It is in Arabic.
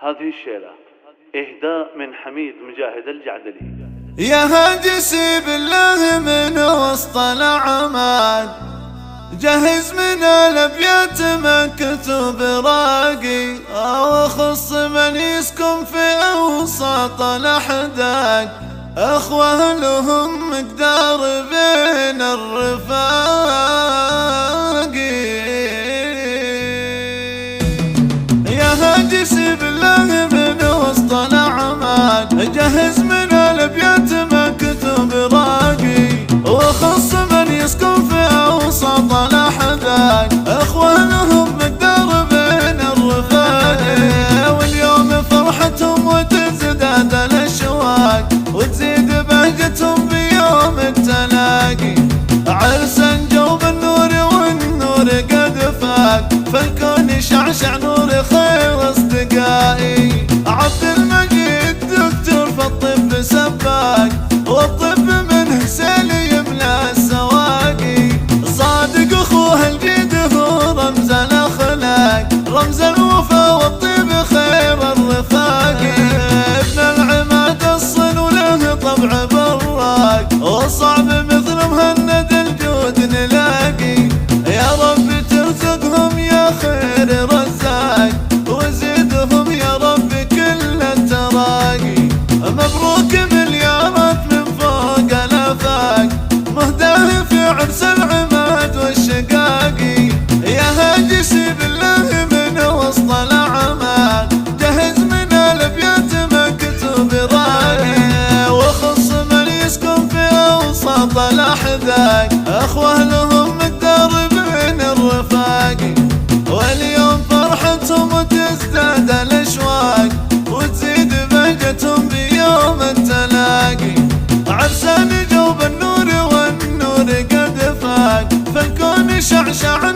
هذه الشيلة إهداء من حميد مجاهد الجعدلي. يا هاجسي بالله من وسط الأعمال، جهز من الأبيات مكتوب راقي، أو خص من يسكن في أوسط الأحداق، أخوة لهم مقدار بين الرفاق. يا هاجسي بالله من وسط الأعمال، جهز من الأبيات مكتوب راقي، وخص من يسكن في أوسط الأحداق، أخوة لهم مقدار بين الرفاق. واليوم فرحتهم وتزداد الأشواق، وتزيد بهجتهم بيوم التلاقي، عرسا جو بالنور والنور قد فاق، فالكون شعشع نور خير أصدقائي. عبد المجيد دكتور في الطب سباق، والطب منه سيل يملى السواقي، صادق أخوه الجيد هو رمز الأخلاق، رمز الوفا والطيب خير الرفاق. ابن العماد الصن وله طبع براق، وصعب مثل مهند الجود نلاقي، يا رب ترزقهم يا خير رزاق، وزيدهم يا رب كل التراقي. مبروك مليارات من فوق الآفاق، مهداه في عرس العماد والشقاقي. يا هاجسي بالله من وسط الأعمال، جهز من الأبيات مكتوب راقي، وخص من يسكن في أوسط الأحداق، أخوة لهم مقدار بين الرفاق. واليوم فرحتهم وتزداد الأشواق، وتزيد بهجتهم بيوم التلاقي، عرسان جو بالنور والنور قد فاق، فالكون شعشع